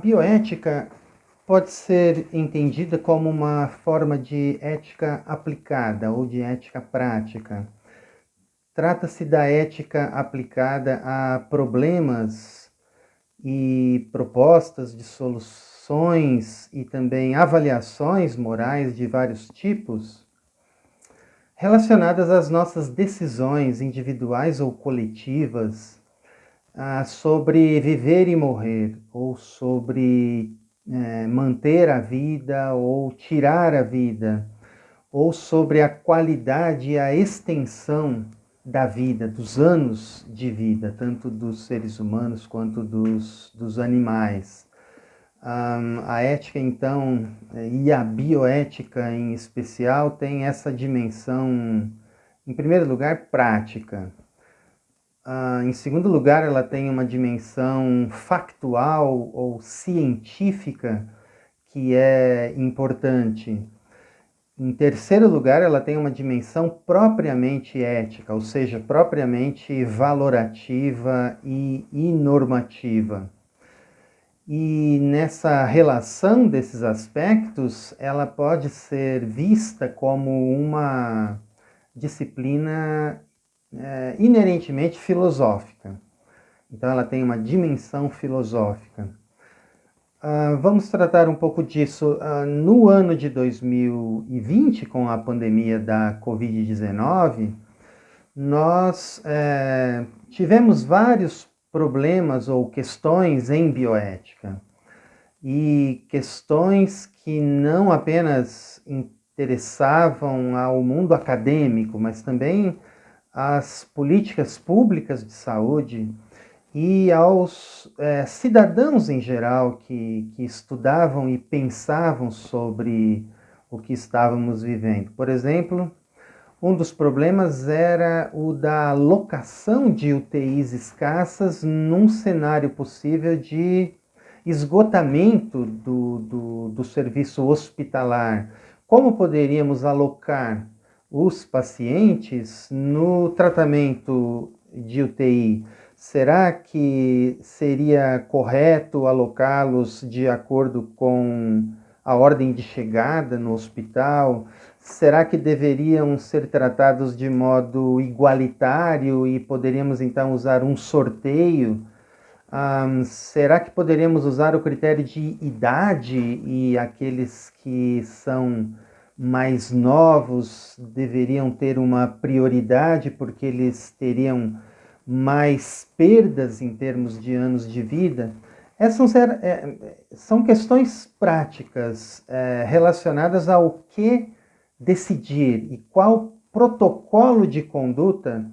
bioética pode ser entendida como uma forma de ética aplicada ou de ética prática. Trata-se da ética aplicada a problemas e propostas de soluções e também avaliações morais de vários tipos relacionadas às nossas decisões individuais ou coletivas sobre viver e morrer, ou sobre manter a vida ou tirar a vida, ou sobre a qualidade e a extensão da vida, dos anos de vida, tanto dos seres humanos quanto dos animais. A ética, então, e a bioética em especial, tem essa dimensão, em primeiro lugar, prática. Em segundo lugar, ela tem uma dimensão factual ou científica que é importante. Em terceiro lugar, ela tem uma dimensão propriamente ética, ou seja, propriamente valorativa e normativa. E nessa relação desses aspectos, ela pode ser vista como uma disciplina inerentemente filosófica. Então ela tem uma dimensão filosófica. Vamos tratar um pouco disso. No ano de 2020, com a pandemia da Covid-19, nós tivemos vários problemas ou questões em bioética. E questões que não apenas interessavam ao mundo acadêmico, mas também às políticas públicas de saúde e aos cidadãos em geral que estudavam e pensavam sobre o que estávamos vivendo. Por exemplo, um dos problemas era o da locação de UTIs escassas num cenário possível de esgotamento do serviço hospitalar. Como poderíamos alocar os pacientes no tratamento de UTI? Será que seria correto alocá-los de acordo com a ordem de chegada no hospital? Será que deveriam ser tratados de modo igualitário e poderíamos então usar um sorteio? Será que poderíamos usar o critério de idade e aqueles que são mais novos deveriam ter uma prioridade porque eles teriam mais perdas em termos de anos de vida? Essas são questões práticas relacionadas ao que decidir e qual protocolo de conduta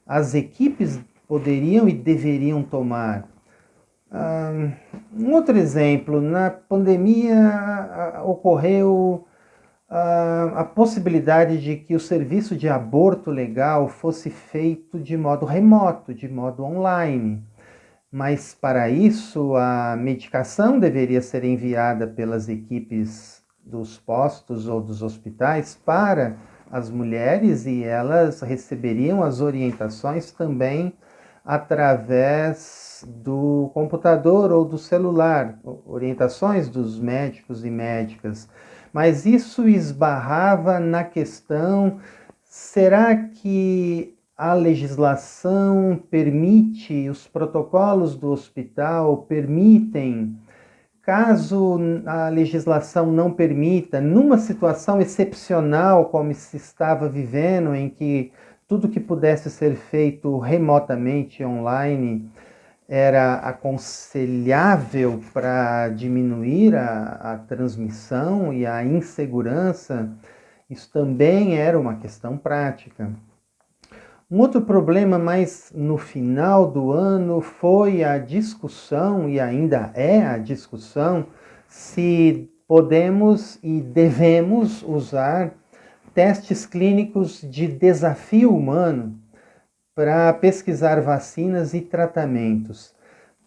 as equipes poderiam e deveriam tomar. Um outro exemplo, na pandemia ocorreu a possibilidade de que o serviço de aborto legal fosse feito de modo remoto, de modo online. Mas para isso a medicação deveria ser enviada pelas equipes dos postos ou dos hospitais para as mulheres e elas receberiam as orientações também através do computador ou do celular, orientações dos médicos e médicas. Mas isso esbarrava na questão: será que a legislação permite, os protocolos do hospital permitem, caso a legislação não permita, numa situação excepcional como se estava vivendo, em que tudo que pudesse ser feito remotamente, online, era aconselhável para diminuir a transmissão e a insegurança, isso também era uma questão prática. Um outro problema mais no final do ano foi a discussão, e ainda é a discussão, se podemos e devemos usar testes clínicos de desafio humano para pesquisar vacinas e tratamentos.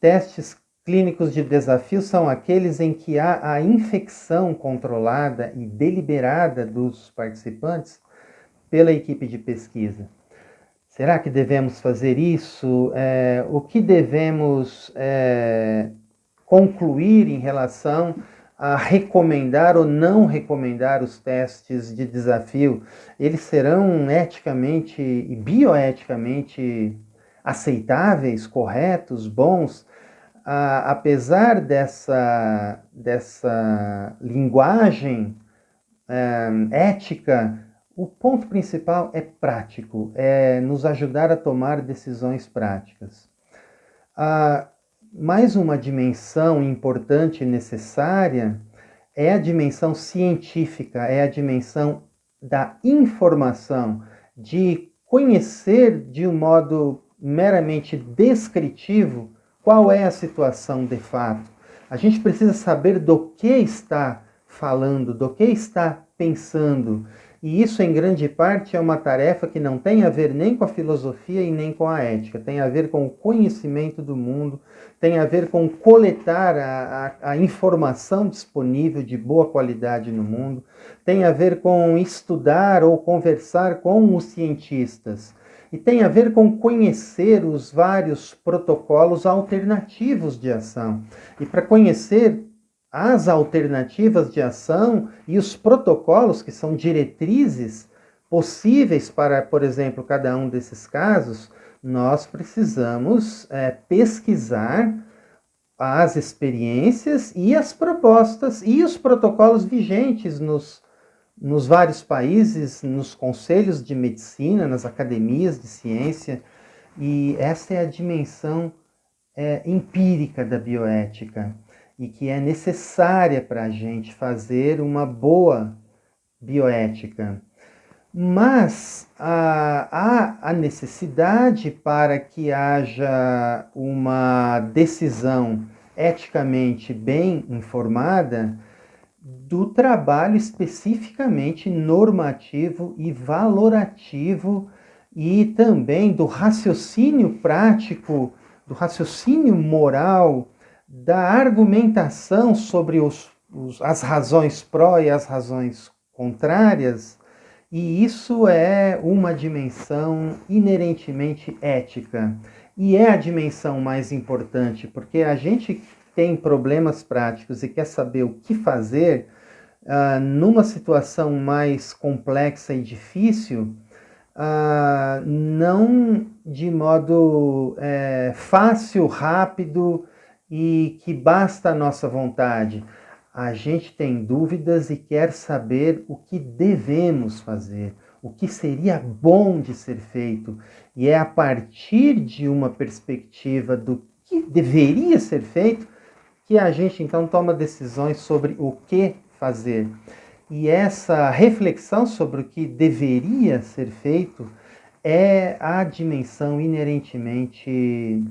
Testes clínicos de desafio são aqueles em que há a infecção controlada e deliberada dos participantes pela equipe de pesquisa. Será que devemos fazer isso? O que devemos concluir em relação a recomendar ou não recomendar os testes de desafio. Eles serão eticamente e bioeticamente aceitáveis, corretos, bons? Apesar dessa linguagem ética, o ponto principal é prático, é nos ajudar a tomar decisões práticas. Mais uma dimensão importante e necessária é a dimensão científica, é a dimensão da informação, de conhecer de um modo meramente descritivo qual é a situação de fato. A gente precisa saber do que está falando, do que está pensando. E isso, em grande parte, é uma tarefa que não tem a ver nem com a filosofia e nem com a ética. Tem a ver com o conhecimento do mundo, tem a ver com coletar a informação disponível de boa qualidade no mundo, tem a ver com estudar ou conversar com os cientistas. E tem a ver com conhecer os vários protocolos alternativos de ação. E para conhecer as alternativas de ação e os protocolos que são diretrizes possíveis para, por exemplo, cada um desses casos, nós precisamos pesquisar as experiências e as propostas e os protocolos vigentes nos vários países, nos conselhos de medicina, nas academias de ciência. E essa é a dimensão empírica da bioética e que é necessária para a gente fazer uma boa bioética. Mas há a necessidade para que haja uma decisão eticamente bem informada do trabalho especificamente normativo e valorativo e também do raciocínio prático, do raciocínio moral, da argumentação sobre as razões pró e as razões contrárias, e isso é uma dimensão inerentemente ética. E é a dimensão mais importante, porque a gente tem problemas práticos e quer saber o que fazer numa situação mais complexa e difícil, não de modo fácil, rápido e que basta a nossa vontade. A gente tem dúvidas e quer saber o que devemos fazer, o que seria bom de ser feito. E é a partir de uma perspectiva do que deveria ser feito que a gente então toma decisões sobre o que fazer. E essa reflexão sobre o que deveria ser feito é a dimensão inerentemente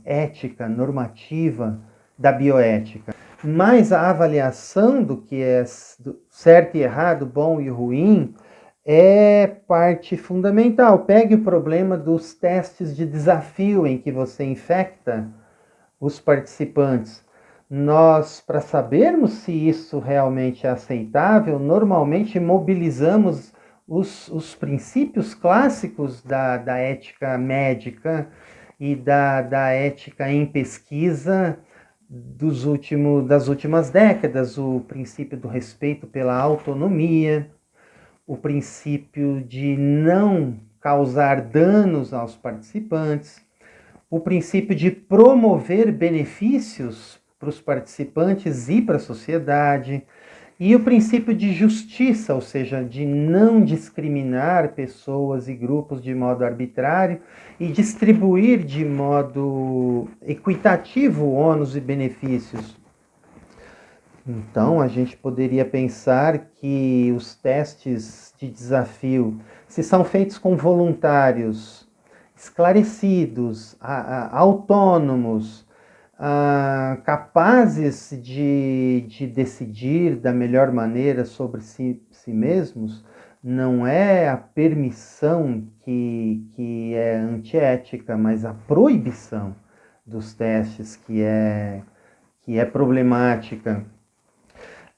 ética, normativa da bioética. Mas a avaliação do que é certo e errado, bom e ruim, é parte fundamental. Pegue o problema dos testes de desafio em que você infecta os participantes. Nós, para sabermos se isso realmente é aceitável, normalmente mobilizamos os princípios clássicos da ética médica e da ética em pesquisa das últimas décadas, o princípio do respeito pela autonomia, o princípio de não causar danos aos participantes, o princípio de promover benefícios para os participantes e para a sociedade, e o princípio de justiça, ou seja, de não discriminar pessoas e grupos de modo arbitrário e distribuir de modo equitativo ônus e benefícios. Então, a gente poderia pensar que os testes de desafio, se são feitos com voluntários esclarecidos, autônomos, capazes de decidir da melhor maneira sobre si mesmos, não é a permissão que é antiética, mas a proibição dos testes que é problemática.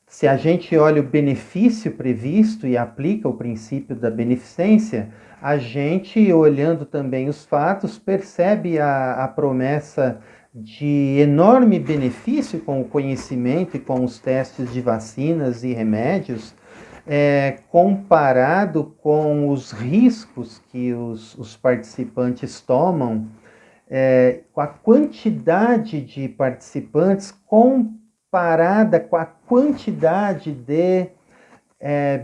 Se a gente olha o benefício previsto e aplica o princípio da beneficência, a gente, olhando também os fatos, percebe a promessa de enorme benefício com o conhecimento e com os testes de vacinas e remédios, comparado com os riscos que os participantes tomam, com a quantidade de participantes comparada com a quantidade de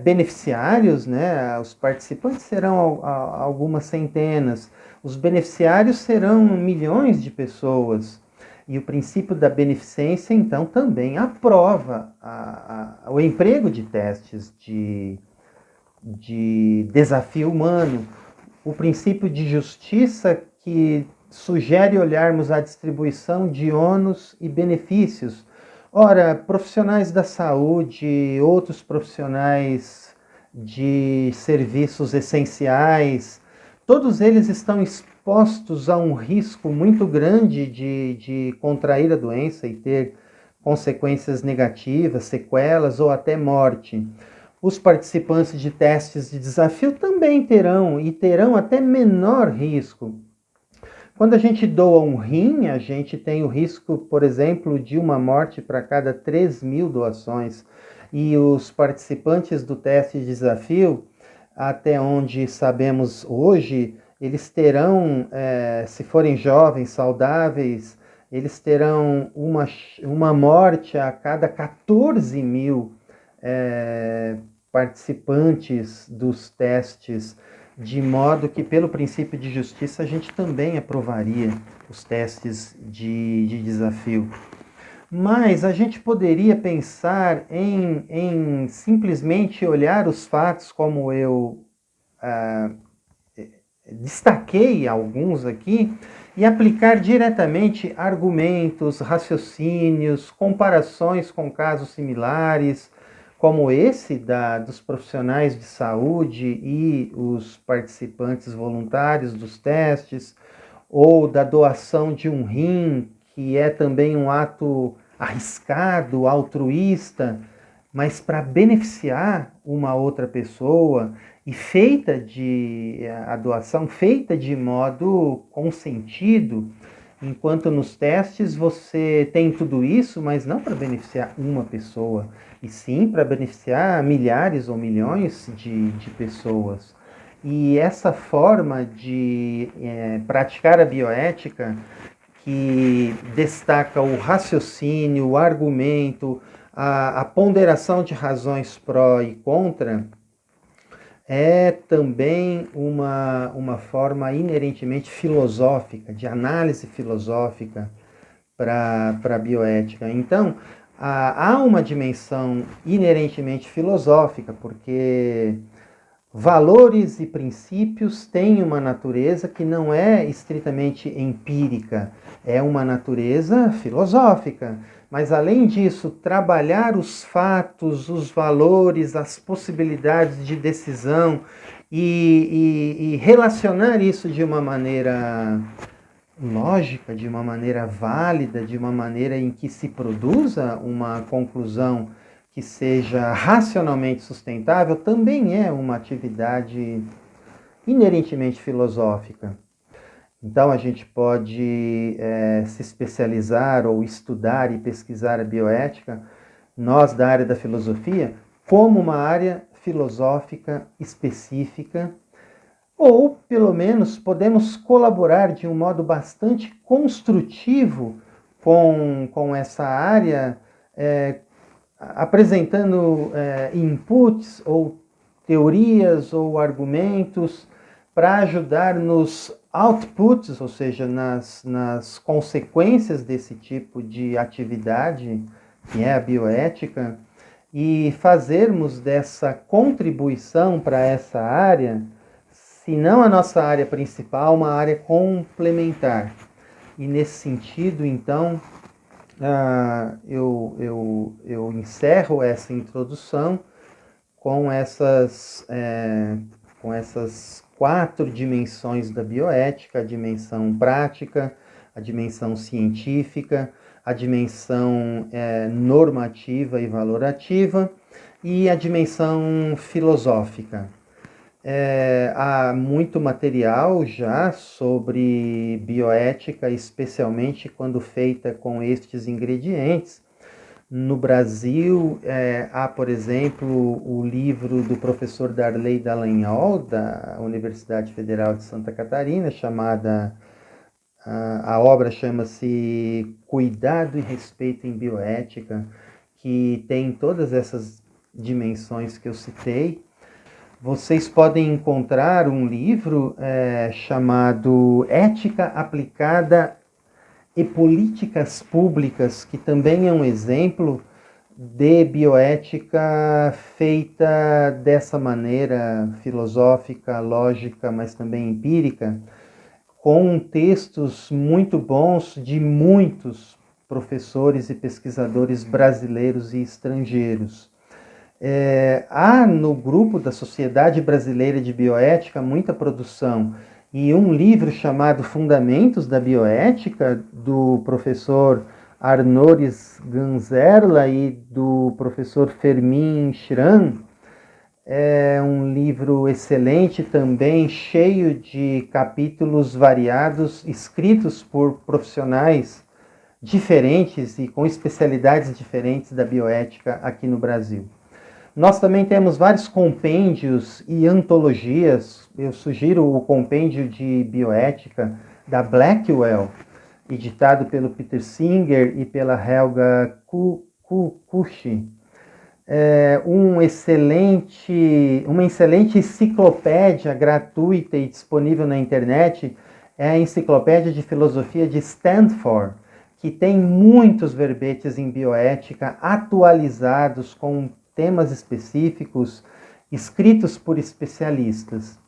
beneficiários, né? Os participantes serão algumas centenas, os beneficiários serão milhões de pessoas. E o princípio da beneficência, então, também aprova o emprego de testes de desafio humano. O princípio de justiça, que sugere olharmos a distribuição de ônus e benefícios. Ora, profissionais da saúde, outros profissionais de serviços essenciais, todos eles estão expostos a um risco muito grande de contrair a doença e ter consequências negativas, sequelas ou até morte. Os participantes de testes de desafio também terão, e terão até menor risco. Quando a gente doa um rim, a gente tem o risco, por exemplo, de uma morte para cada 3.000 doações. E os participantes do teste de desafio, até onde sabemos hoje, eles terão, se forem jovens, saudáveis, eles terão uma morte a cada 14.000 participantes dos testes, de modo que, pelo princípio de justiça, a gente também aprovaria os testes de desafio. Mas a gente poderia pensar em simplesmente olhar os fatos, como eu destaquei alguns aqui, e aplicar diretamente argumentos, raciocínios, comparações com casos similares, como esse dos profissionais de saúde e os participantes voluntários dos testes, ou da doação de um rim, que é também um ato arriscado, altruísta, mas para beneficiar uma outra pessoa, e a doação feita de modo consentido, enquanto nos testes você tem tudo isso, mas não para beneficiar uma pessoa, e sim para beneficiar milhares ou milhões de pessoas. E essa forma de praticar a bioética, que destaca o raciocínio, o argumento, a ponderação de razões pró e contra, é também uma forma inerentemente filosófica, de análise filosófica para a bioética. Então, há uma dimensão inerentemente filosófica, porque valores e princípios têm uma natureza que não é estritamente empírica, é uma natureza filosófica. Mas, além disso, trabalhar os fatos, os valores, as possibilidades de decisão e relacionar isso de uma maneira lógica, de uma maneira válida, de uma maneira em que se produza uma conclusão que seja racionalmente sustentável, também é uma atividade inerentemente filosófica. Então, a gente pode se especializar ou estudar e pesquisar a bioética, nós da área da filosofia, como uma área filosófica específica, ou, pelo menos, podemos colaborar de um modo bastante construtivo com essa área, apresentando inputs ou teorias ou argumentos para ajudar nos outputs, ou seja, nas consequências desse tipo de atividade, que é a bioética, e fazermos dessa contribuição para essa área, se não a nossa área principal, uma área complementar. E nesse sentido, então, eu encerro essa introdução com essas 4 dimensões da bioética: a dimensão prática, a dimensão científica, a dimensão normativa e valorativa e a dimensão filosófica. Há muito material já sobre bioética, especialmente quando feita com estes ingredientes. No Brasil, há, por exemplo, o livro do professor Darley Dallagnol, da Universidade Federal de Santa Catarina, a obra chama-se Cuidado e Respeito em Bioética, que tem todas essas dimensões que eu citei. Vocês podem encontrar um livro chamado Ética Aplicada e Políticas Públicas, que também é um exemplo de bioética feita dessa maneira filosófica, lógica, mas também empírica, com textos muito bons de muitos professores e pesquisadores brasileiros e estrangeiros. Há no grupo da Sociedade Brasileira de Bioética muita produção, e um livro chamado Fundamentos da Bioética, do professor Arnores Ganzerla e do professor Fermin Schran, é um livro excelente também, cheio de capítulos variados, escritos por profissionais diferentes e com especialidades diferentes da bioética aqui no Brasil. Nós também temos vários compêndios e antologias. Eu sugiro o compêndio de bioética da Blackwell, editado pelo Peter Singer e pela Helga Kukushi. Uma excelente enciclopédia gratuita e disponível na internet é a Enciclopédia de Filosofia de Stanford, que tem muitos verbetes em bioética atualizados com temas específicos, escritos por especialistas.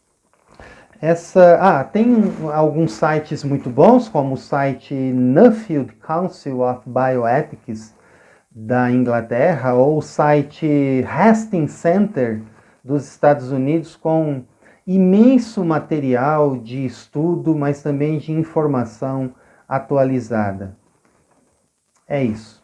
Tem alguns sites muito bons, como o site Nuffield Council of Bioethics, da Inglaterra, ou o site Hastings Center, dos Estados Unidos, com imenso material de estudo, mas também de informação atualizada. É isso.